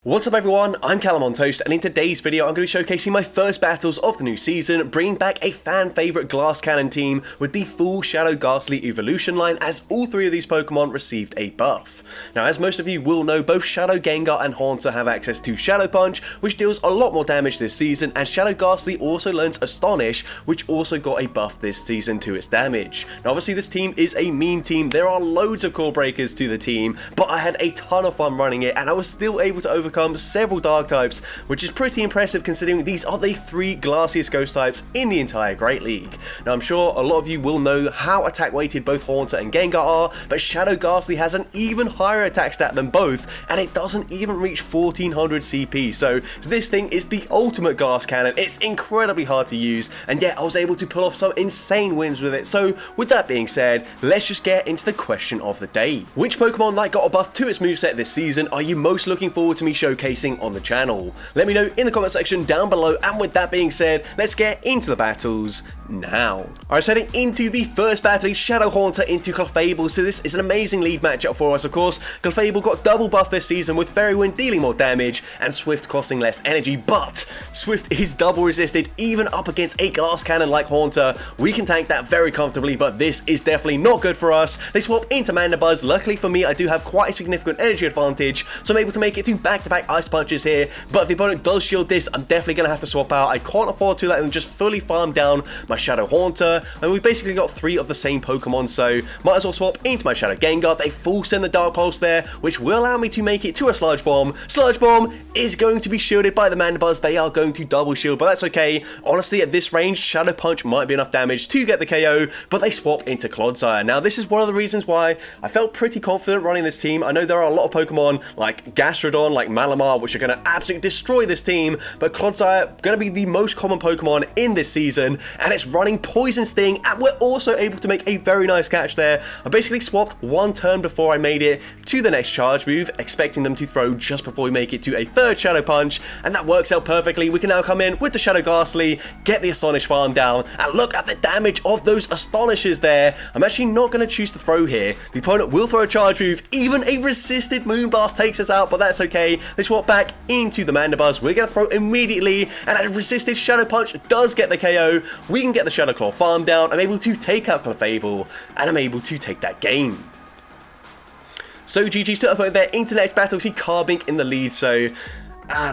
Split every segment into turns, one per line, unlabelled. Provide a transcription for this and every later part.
What's up everyone, I'm CallumOnToast, and in today's video I'm going to be showcasing my first battles of the new season, bringing back a fan favourite glass cannon team with the full Shadow Gastly evolution line, as all three of these Pokemon received a buff. Now, as most of you will know, both Shadow Gengar and Haunter have access to Shadow Punch, which deals a lot more damage this season, and Shadow Gastly also learns Astonish, which also got a buff this season to its damage. Now obviously this team is a meme team, there are loads of core breakers to the team, but I had a ton of fun running it and I was still able to overcome several dark types, which is pretty impressive considering these are the three glassiest ghost types in the entire Great League. Now I'm sure a lot of you will know how attack weighted both Haunter and Gengar are, but Shadow Gastly has an even higher attack stat than both, and it doesn't even reach 1400 CP, so this thing is the ultimate glass cannon. It's incredibly hard to use, and yet I was able to pull off some insane wins with it. So with that being said, let's just get into the question of the day. Which Pokemon that got a buff to its moveset this season are you most looking forward to me showcasing on the channel? Let me know in the comment section down below, and with that being said, let's get into the battles now. Alright, so heading into the first battle, Shadow Haunter into Clefable. So this is an amazing lead matchup for us, of course. Clefable got double buff this season with Fairy Wind dealing more damage and Swift costing less energy, but Swift is double resisted even up against a glass cannon like Haunter. We can tank that very comfortably, but this is definitely not good for us. They swap into Mandibuzz. Luckily for me, I do have quite a significant energy advantage, so I'm able to make it to back-to-back Ice Punches here, but if the opponent does shield this, I'm definitely going to have to swap out. I can't afford to let them just fully farm down my Shadow Haunter, and we've basically got three of the same Pokemon, so might as well swap into my Shadow Gengar. They full send the Dark Pulse there, which will allow me to make it to a Sludge Bomb. Sludge Bomb is going to be shielded by the Mandibuzz. They are going to double shield, but that's okay. Honestly, at this range, Shadow Punch might be enough damage to get the KO, but they swap into Clodsire. Now, this is one of the reasons why I felt pretty confident running this team. I know there are a lot of Pokemon like Gastrodon, like Malamar, which are going to absolutely destroy this team, but Clodsire going to be the most common Pokemon in this season, and it's running Poison Sting, and we're also able to make a very nice catch there. I basically swapped one turn before I made it to the next charge move, expecting them to throw just before we make it to a third Shadow Punch, and that works out perfectly. We can now come in with the Shadow Gastly, get the Astonish farm down, and look at the damage of those Astonishes there. I'm actually not going to choose to throw here. The opponent will throw a charge move. Even a resisted Moonblast takes us out, but that's okay. They swap back into the Mandibuzz. We're going to throw immediately, and a resisted Shadow Punch does get the KO. We can get the Shadow Claw farm down. I'm able to take out Clefable, and I'm able to take that game. So GG's to upload their into next battle. We see Carbink in the lead, so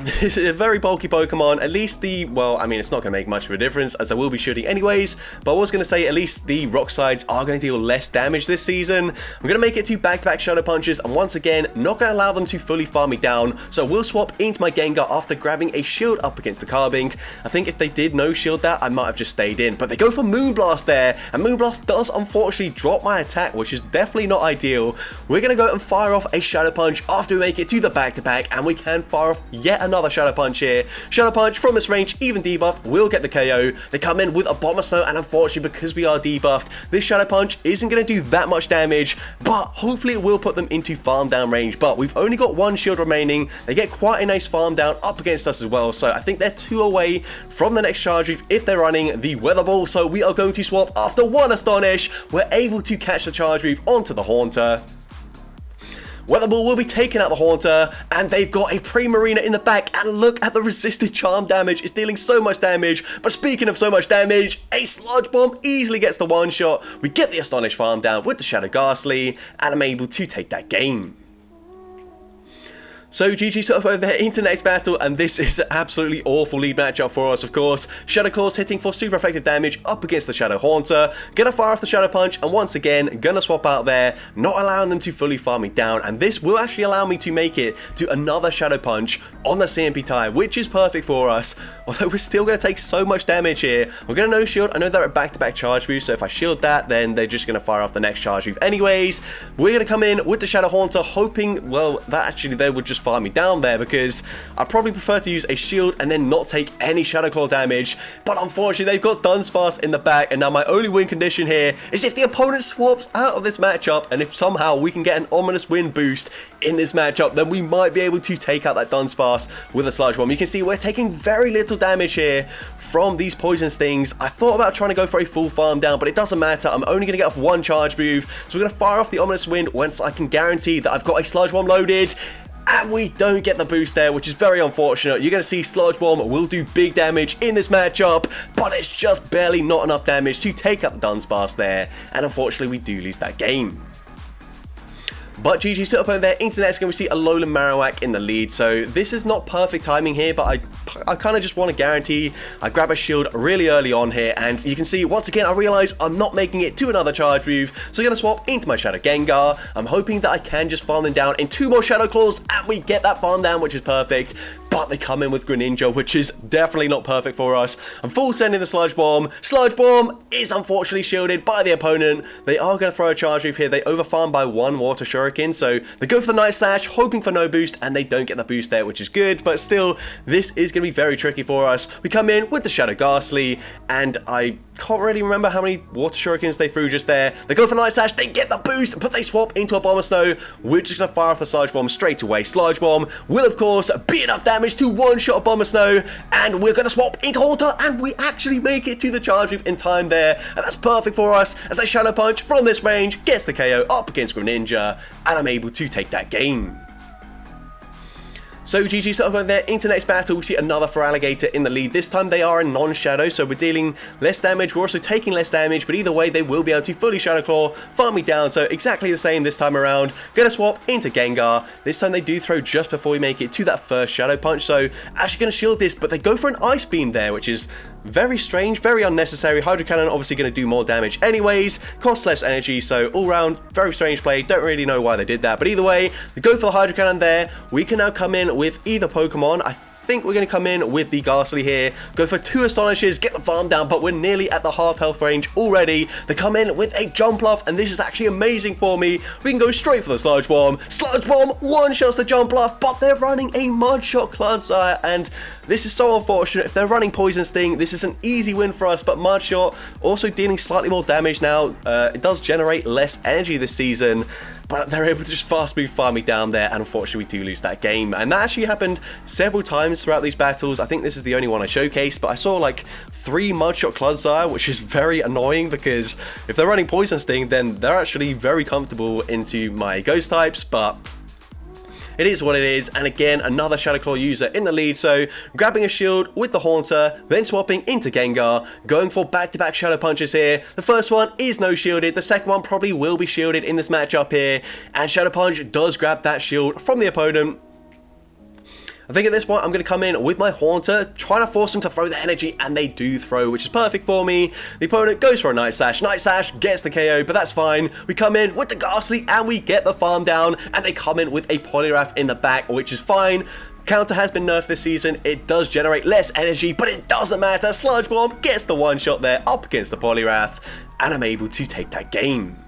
this is a very bulky Pokemon. At least the, well, I mean, it's not going to make much of a difference as I will be shooting anyways, but I was going to say at least the Rock Sides are going to deal less damage this season. I'm going to make it to back-to-back Shadow Punches, and once again, not going to allow them to fully farm me down, so I will swap into my Gengar after grabbing a shield up against the Carbink. I think if they did no shield that, I might have just stayed in, but they go for Moonblast there, and Moonblast does unfortunately drop my attack, which is definitely not ideal. We're going to go and fire off a Shadow Punch after we make it to the back-to-back, and we can fire off yet another Shadow Punch here. Shadow Punch from this range, even debuffed, will get the KO. They come in with a Bomber Snow, and unfortunately, because we are debuffed, this Shadow Punch isn't going to do that much damage, but hopefully it will put them into farm down range. But we've only got one shield remaining. They get quite a nice farm down up against us as well, so I think they're 2 away from the next charge move if they're running the Weather Ball. So we are going to swap after one Astonish. We're able to catch the charge move onto the Haunter. Weather Ball will be taking out the Haunter, and they've got a Primarina in the back, and look at the resisted charm damage. It's dealing so much damage, but speaking of so much damage, a Sludge Bomb easily gets the one shot. We get the Astonish farm down with the Shadow Gastly, and I'm able to take that game. So GG set up over there into next battle, and this is an absolutely awful lead matchup for us, of course. Shadow Claws hitting for super effective damage up against the Shadow Haunter. Gonna fire off the Shadow Punch, and once again, gonna swap out there, not allowing them to fully farm me down, and this will actually allow me to make it to another Shadow Punch on the CMP tie, which is perfect for us, although we're still gonna take so much damage here. We're gonna no shield. I know they're a back-to-back charge move, so if I shield that, then they're just gonna fire off the next charge move anyways. We're gonna come in with the Shadow Haunter, hoping, well, that actually they would just fire me down there, because I probably prefer to use a shield and then not take any Shadow Claw damage, but unfortunately they've got Dunsparce in the back, and now my only win condition here is if the opponent swaps out of this matchup, and if somehow we can get an ominous win boost in this matchup, then we might be able to take out that Dunsparce with a Sludge Bomb. You can see we're taking very little damage here from these Poison Stings. I thought about trying to go for a full farm down, but it doesn't matter. I'm only going to get off one charge move, so we're going to fire off the Ominous Wind once I can guarantee that I've got a Sludge Bomb loaded. and we don't get the boost there, which is very unfortunate. You're going to see Sludge Bomb will do big damage in this matchup, but it's just barely not enough damage to take up the Dunsparce there, and unfortunately we do lose that game. But GG's to opponent there. Into next game we see Alolan Marowak in the lead, so this is not perfect timing here, but I kind of just want to guarantee I grab a shield really early on here, and you can see once again I realise I'm not making it to another charge move, so I'm going to swap into my Shadow Gengar. I'm hoping that I can just farm them down in 2 more Shadow Claws, and we get that farm down, which is perfect. But they come in with Greninja, which is definitely not perfect for us. I'm full sending the Sludge Bomb. Sludge Bomb is unfortunately shielded by the opponent. They are going to throw a charge move here. They overfarm by 1 Water Shuriken, so they go for the Night Slash, hoping for no boost, and they don't get the boost there, which is good. But still, this is going to be very tricky for us. We come in with the Shadow Gastly, and I can't really remember how many Water Shurikens they threw just there. They go for Night Slash, they get the boost, but they swap into a Bomb of Snow. We're just going to fire off the Sludge Bomb straight away. Sludge Bomb will, of course, be enough damage to one-shot a Bomb of Snow, and we're going to swap into Haunter, and we actually make it to the charge move in time there, and that's perfect for us, as I Shadow Punch from this range, gets the KO up against Greninja, and I'm able to take that game. So GG's to opponent there. Into next battle, we see another Feraligatr in the lead. This time they are a non-shadow, so we're dealing less damage. We're also taking less damage, but either way, they will be able to fully Shadow Claw, farm me down. So exactly the same this time around. Gonna swap into Gengar. This time they do throw just before we make it to that first Shadow Punch. So actually gonna shield this, but they go for an Ice Beam there, which is very strange, very unnecessary. Hydro Cannon obviously going to do more damage anyways, costs less energy, so all round, very strange play. Don't really know why they did that, but either way, they go for the Hydro Cannon there. We can now come in with either Pokemon. I think we're going to come in with the Gastly here, go for 2 Astonishes, get the farm down, but we're nearly at the half health range already. They come in with a Jumpluff, and this is actually amazing for me. We can go straight for the Sludge Bomb. Sludge Bomb one-shots the Jumpluff, but they're running a Mudshot Clodsire, and this is so unfortunate. If they're running Poison Sting, this is an easy win for us, but Mudshot also dealing slightly more damage now. It does generate less energy this season, but they're able to just fast move farm me down there, and unfortunately we do lose that game. And that actually happened several times throughout these battles. I think this is the only one I showcased, but I saw like 3 Mudshot Clodsire, which is very annoying because if they're running Poison Sting, then they're actually very comfortable into my Ghost types, but it is what it is. And again, another Shadow Claw user in the lead, so grabbing a shield with the Haunter, then swapping into Gengar, going for back-to-back Shadow Punches here. The first one is no shielded, the second one probably will be shielded in this matchup here, and Shadow Punch does grab that shield from the opponent. I think at this point I'm going to come in with my Haunter, trying to force them to throw the energy, and they do throw, which is perfect for me. The opponent goes for a Night Slash. Night Slash gets the KO, but that's fine. We come in with the Gastly, and we get the farm down, and they come in with a Poliwrath in the back, which is fine. Counter has been nerfed this season. It does generate less energy, but it doesn't matter. Sludge Bomb gets the one-shot there up against the Poliwrath, and I'm able to take that game.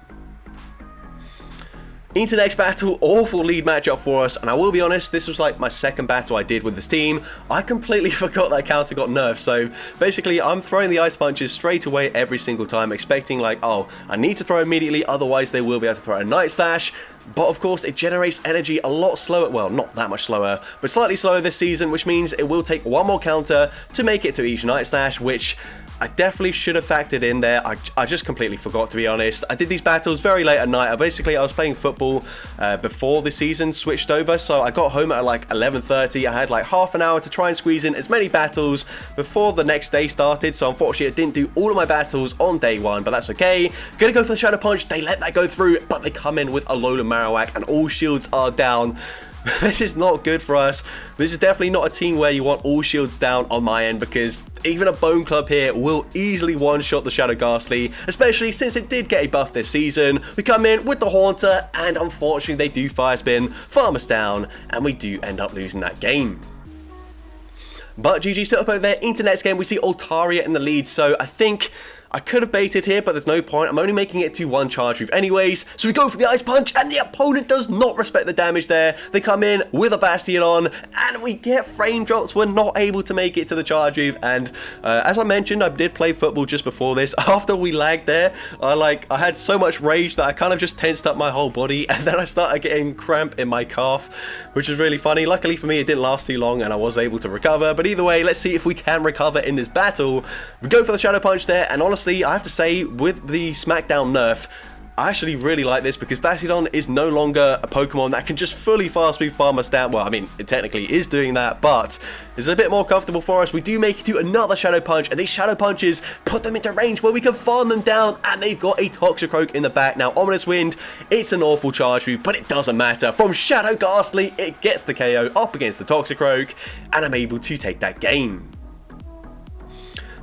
Into next battle, awful lead matchup for us, and I will be honest, this was like my second battle I did with this team. I completely forgot that counter got nerfed, so basically I'm throwing the Ice Punches straight away every single time, expecting like, oh, I need to throw immediately, otherwise they will be able to throw a Night Slash. But of course it generates energy a lot slower, well not that much slower, but slightly slower this season, which means it will take 1 more counter to make it to each Night Slash, which I definitely should have factored in there. I just completely forgot, to be honest. I did these battles very late at night. I was playing football before the season switched over, so I got home at like 11:30. I had like half an hour to try and squeeze in as many battles before the next day started, so unfortunately I didn't do all of my battles on day 1, but that's okay. Gonna go for the Shadow Punch. They let that go through, but they come in with Alolan Marowak, and all shields are down. This is not good for us. This is definitely not a team where you want all shields down on my end, because even a Bone Club here will easily one-shot the Shadow Gastly, especially since it did get a buff this season. We come in with the Haunter, and unfortunately they do Fire Spin, farm us down, and we do end up losing that game. But GG's to opponent there. Into next game, we see Altaria in the lead, so I think I could have baited here, but there's no point. I'm only making it to 1 charge move anyways. So we go for the Ice Punch, and the opponent does not respect the damage there. They come in with a Bastion on, and we get frame drops. We're not able to make it to the charge move. And as I mentioned, I did play football just before this. After we lagged there, I had so much rage that I kind of just tensed up my whole body, and then I started getting cramp in my calf, which was really funny. Luckily for me, it didn't last too long, and I was able to recover. But either way, let's see if we can recover in this battle. We go for the Shadow Punch there, and honestly, I have to say, with the Smackdown nerf, I actually really like this because Bastiodon is no longer a Pokemon that can just fully fast move farm us down. Well, I mean, it technically is doing that, but it's a bit more comfortable for us. We do make it to another Shadow Punch, and these Shadow Punches put them into range where we can farm them down, and they've got a Toxicroak in the back. Now, Ominous Wind, it's an awful charge move, but it doesn't matter. From Shadow Gastly, it gets the KO up against the Toxicroak, and I'm able to take that game.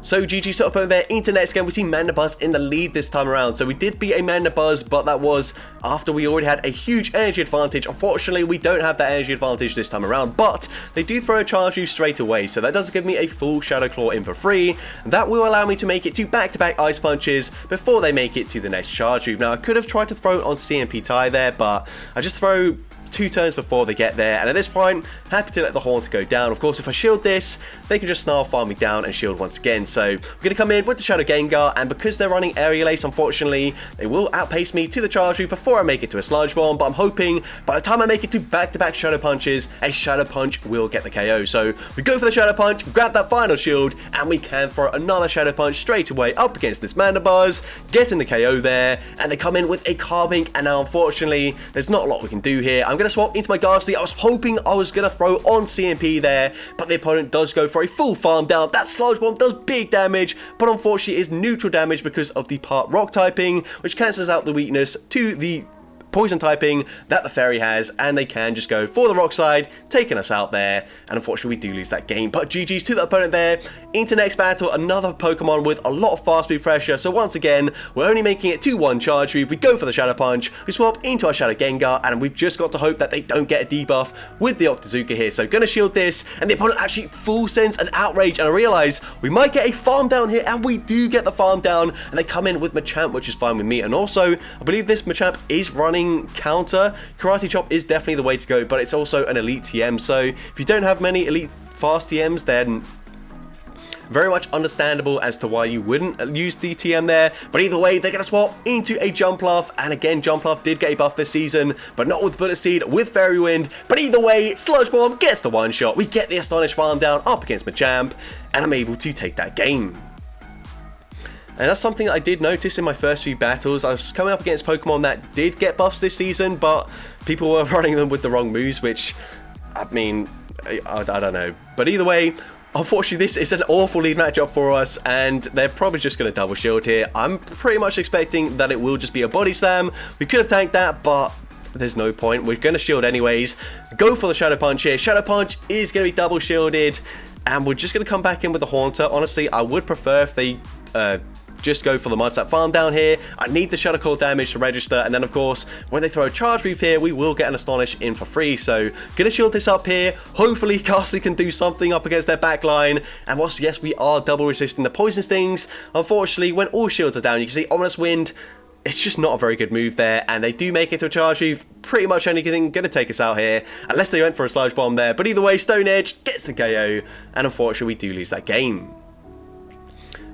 So GG's to opponent there. Into next game, we see Mandibuzz in the lead this time around. So we did beat a Mandibuzz, but that was after we already had a huge energy advantage. Unfortunately, we don't have that energy advantage this time around, but they do throw a charge move straight away. So that does give me a full Shadow Claw in for free. That will allow me to make it to back-to-back Ice Punches before they make it to the next charge move. Now, I could have tried to throw it on CMP tie there, but I just throw 2 turns before they get there, and at this point, happy to let the Haunter go down. Of course, if I shield this, they can just snarl farm me down and shield once again. So we're going to come in with the Shadow Gengar, and because they're running Aerial Ace, unfortunately, they will outpace me to the charge move before I make it to a Sludge Bomb, but I'm hoping by the time I make it to back-to-back Shadow Punches, a Shadow Punch will get the KO. So we go for the Shadow Punch, grab that final shield, and we can throw another Shadow Punch straight away up against this Mandibuzz, getting the KO there, and they come in with a Carbink, and now unfortunately, there's not a lot we can do here. I'm going to swap into my Gastly. I was hoping I was going to throw on CMP there, but the opponent does go for a full farm down. That Sludge Bomb does big damage, but unfortunately it is neutral damage because of the part rock typing, which cancels out the weakness to the poison typing that the fairy has, and they can just go for the rock side, taking us out there, and unfortunately we do lose that game. But GG's to the opponent there. Into next battle, another Pokemon with a lot of fast move pressure. So once again, we're only making it to 1 charge move. We go for the Shadow Punch, we swap into our Shadow Gengar, and we've just got to hope that they don't get a debuff with the Octazooka here. So gonna shield this, and the opponent actually full sends an Outrage, and I realize we might get a farm down here, and we do get the farm down, and they come in with Machamp, which is fine with me. And also, I believe this Machamp is running counter. Karate Chop is definitely the way to go, but it's also an elite TM, so if you don't have many elite fast TMs, then very much understandable as to why you wouldn't use the TM there. But either way, they're going to swap into a Jumpluff, and again, Jumpluff did get a buff this season, but not with Bullet Seed, with Fairy Wind. But either way, Sludge Bomb gets the one shot. We get the Astonish farm down up against Machamp, and I'm able to take that game. And that's something that I did notice in my first few battles. I was coming up against Pokemon that did get buffs this season, but people were running them with the wrong moves, which, I mean, I don't know. But either way, unfortunately, this is an awful lead matchup for us, and they're probably just going to double shield here. I'm pretty much expecting that it will just be a Body Slam. We could have tanked that, but there's no point. We're going to shield anyways. Go for the Shadow Punch here. Shadow Punch is going to be double shielded, and we're just going to come back in with the Haunter. Honestly, I would prefer if they just go for the Mud Slap farm down here. I need the Shadow Claw damage to register, and then of course, when they throw a charge move here, we will get an Astonish in for free. So, gonna shield this up here. Hopefully, Gastly can do something up against their back line. And whilst, yes, we are double resisting the Poison Stings, unfortunately, when all shields are down, you can see Ominous Wind, it's just not a very good move there, and they do make it to a charge move. Pretty much anything going to take us out here, unless they went for a Sludge Bomb there. But either way, Stone Edge gets the KO, and unfortunately, we do lose that game.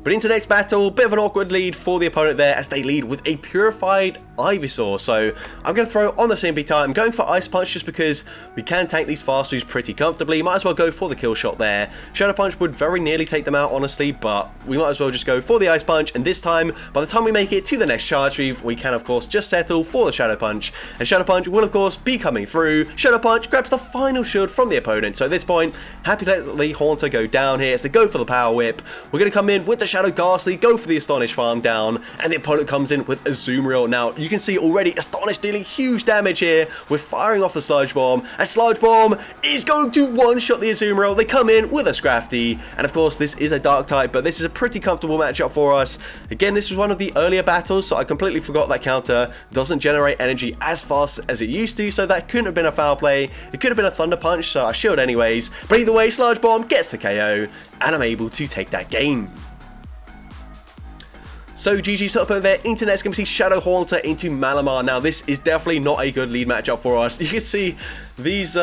But into the next battle, bit of an awkward lead for the opponent there as they lead with a Purified Ivysaur. So I'm going to throw on the CMP tie. I'm going for Ice Punch just because we can tank these fast moves pretty comfortably. Might as well go for the kill shot there. Shadow Punch would very nearly take them out, honestly, but we might as well just go for the Ice Punch. And this time, by the time we make it to the next charge move, we can, of course, just settle for the Shadow Punch. And Shadow Punch will, of course, be coming through. Shadow Punch grabs the final shield from the opponent. So at this point, happy to let the Haunter go down here as they go for the Power Whip. We're going to come in with the Shadow Gastly, go for the Astonish farm down, and the opponent comes in with Azumarill. Now, you can see already Astonish dealing huge damage here with firing off the Sludge Bomb, and Sludge Bomb is going to one-shot the Azumarill. They come in with a Scrafty, and of course, this is a Dark type, but this is a pretty comfortable matchup for us. Again, this was one of the earlier battles, so I completely forgot that counter doesn't generate energy as fast as it used to, so that couldn't have been a foul play. It could have been a Thunder Punch, so I shield anyways. But either way, Sludge Bomb gets the KO, and I'm able to take that game. So GG's top over there, into next game we see Shadow Haunter into Malamar. Now this is definitely not a good lead matchup for us. You can see these,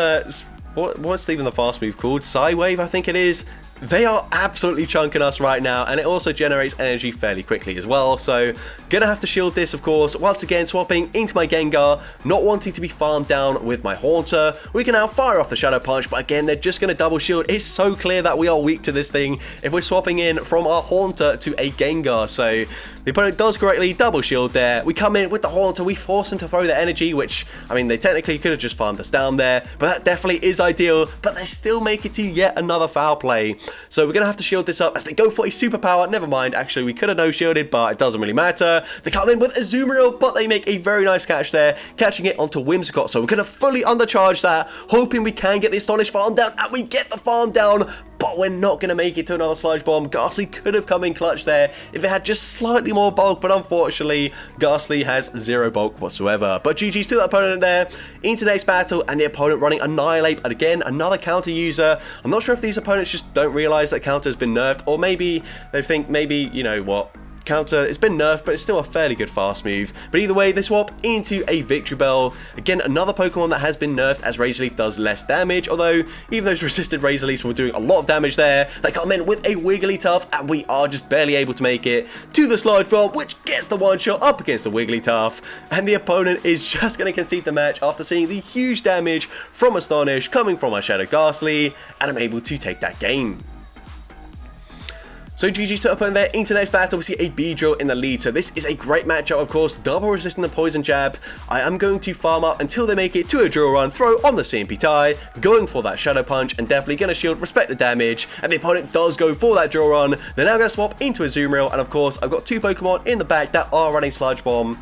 what's even the fast move called? Psy Wave, I think it is. They are absolutely chunking us right now, and it also generates energy fairly quickly as well, so gonna have to shield this, of course. Once again, swapping into my Gengar, not wanting to be farmed down with my Haunter. We can now fire off the Shadow Punch, but again, they're just gonna double shield. It's so clear that we are weak to this thing if we're swapping in from our Haunter to a Gengar, so the opponent does correctly double shield there. We come in with the Haunter, we force them to throw the energy, which, I mean, they technically could have just farmed us down there, but that definitely is ideal, but they still make it to yet another foul play. So we're going to have to shield this up as they go for a superpower. Never mind, actually, we could have no shielded, but it doesn't really matter. They come in with a Azumarill, but they make a very nice catch there, catching it onto Whimsicott. So we're going to fully undercharge that, hoping we can get the Astonish farm down, and we get the farm down, but we're not going to make it to another Sludge Bomb. Gastly could have come in clutch there if it had just slightly more bulk, but unfortunately, Gastly has zero bulk whatsoever. But GG's to that opponent there. Into the next battle, and the opponent running Annihilate, and again, another counter user. I'm not sure if these opponents just don't realize that counter has been nerfed, or maybe they think, maybe, you know what, counter, it's been nerfed, but it's still a fairly good fast move. But either way, they swap into a Victory Bell. Again, another Pokemon that has been nerfed, as Razor Leaf does less damage, although even those resisted Razor Leafs were doing a lot of damage there. They come in with a Wigglytuff, and we are just barely able to make it to the Sludge Bomb, which gets the one shot up against the Wigglytuff, and the opponent is just going to concede the match after seeing the huge damage from Astonish coming from our Shadow Gastly, and I'm able to take that game. So GG's to opponent there. Into next battle, we see a Beedrill in the lead. So this is a great matchup, of course. Double resisting the Poison Jab. I am going to farm up until they make it to a Drill Run. Throw on the CMP tie. Going for that Shadow Punch and definitely going to shield, respect the damage. And the opponent does go for that Drill Run. They're now going to swap into a Azumarill. And of course, I've got two Pokemon in the back that are running Sludge Bomb.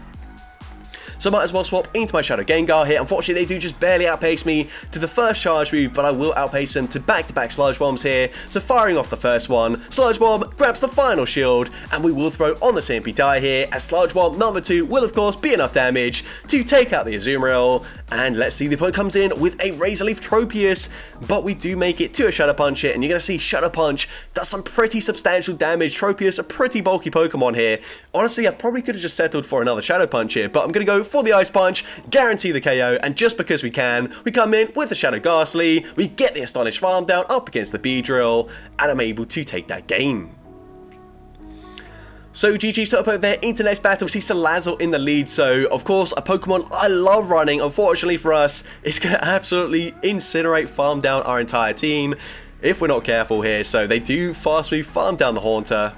So I might as well swap into my Shadow Gengar here. Unfortunately, they do just barely outpace me to the first charge move, but I will outpace them to back-to-back Sludge Bombs here. So firing off the first one, Sludge Bomb grabs the final shield, and we will throw on the CMP die here, as Sludge Bomb number 2 will of course be enough damage to take out the Azumarill. And let's see, the opponent comes in with a Razor Leaf Tropius, but we do make it to a Shadow Punch here, and you're going to see Shadow Punch does some pretty substantial damage. Tropius, a pretty bulky Pokemon here. Honestly, I probably could have just settled for another Shadow Punch here, but I'm going to go for the Ice Punch, guarantee the KO, and just because we can, we come in with the Shadow Gastly, we get the Astonish farm down up against the Beedrill, and I'm able to take that game. So GG's to opponent there. Into next battle, we see Salazzle in the lead. So of course, a Pokemon I love running. Unfortunately for us, it's going to absolutely incinerate, farm down our entire team if we're not careful here. So they do fast move, farm down the Haunter.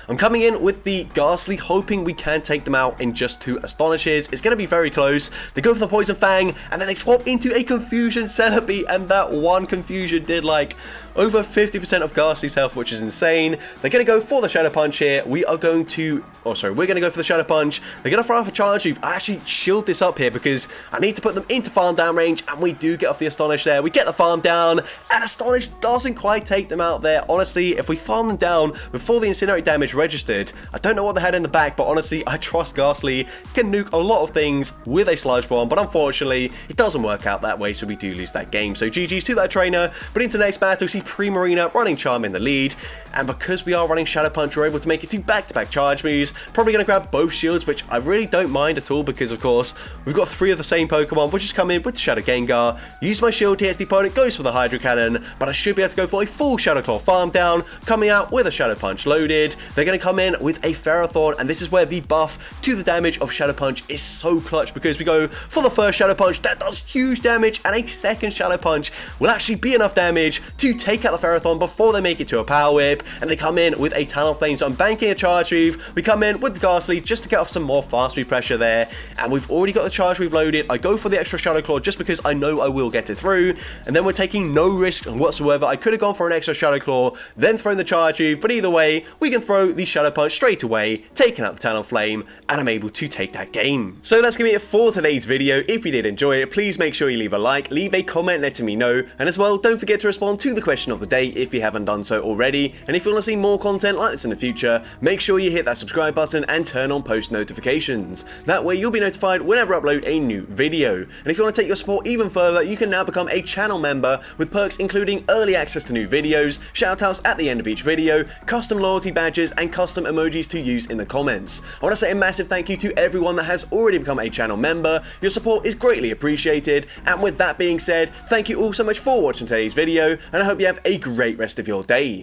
I'm coming in with the Gastly, hoping we can take them out in just 2 Astonishes. It's going to be very close. They go for the Poison Fang, and then they swap into a Confusion Celebi, and that one Confusion did like over 50% of Gastly's health, which is insane. They're going to go for the Shadow Punch here. We are going to, we're going to go for the Shadow Punch. They're going to throw off a Charge Move. I actually shield this up here because I need to put them into farm down range, and we do get off the Astonish there. We get the farm down, and Astonish doesn't quite take them out there. Honestly, if we farm them down before the Incinerate damage registered, I don't know what they had in the back, but honestly, I trust Gastly can nuke a lot of things with a Sludge Bomb, but unfortunately, it doesn't work out that way, so we do lose that game. So GG's to that trainer, but into the next battle, we see Primarina running Charm in the lead, and because we are running Shadow Punch, we're able to make it to back-to-back charge moves. Probably going to grab both shields, which I really don't mind at all, because of course, we've got 3 of the same Pokemon, which just come in with the Shadow Gengar. Use my shield here as the opponent goes for the Hydro Cannon, but I should be able to go for a full Shadow Claw farm down, coming out with a Shadow Punch loaded. They're going to come in with a Ferrothorn, and this is where the buff to the damage of Shadow Punch is so clutch, because we go for the first Shadow Punch that does huge damage, and a second Shadow Punch will actually be enough damage to take out the Ferrothorn before they make it to a Power Whip, and they come in with a Talonflame. So I'm banking a charge move. We come in with the Gastly just to get off some more fast move pressure there, and we've already got the charge move loaded. I go for the extra Shadow Claw just because I know I will get it through, and then we're taking no risk whatsoever. I could have gone for an extra Shadow Claw, then thrown the charge move, but either way, we can throw the Shadow Punch straight away, taking out the Talonflame, and I'm able to take that game. So that's going to be it for today's video. If you did enjoy it, please make sure you leave a like, leave a comment letting me know, and as well, don't forget to respond to the question of the day if you haven't done so already. And if you want to see more content like this in the future, make sure you hit that subscribe button and turn on post notifications. That way you'll be notified whenever I upload a new video. And if you want to take your support even further, you can now become a channel member with perks including early access to new videos, shoutouts at the end of each video, custom loyalty badges, and custom emojis to use in the comments. I want to say a massive thank you to everyone that has already become a channel member. Your support is greatly appreciated. And with that being said, thank you all so much for watching today's video, and I hope you have have a great rest of your day.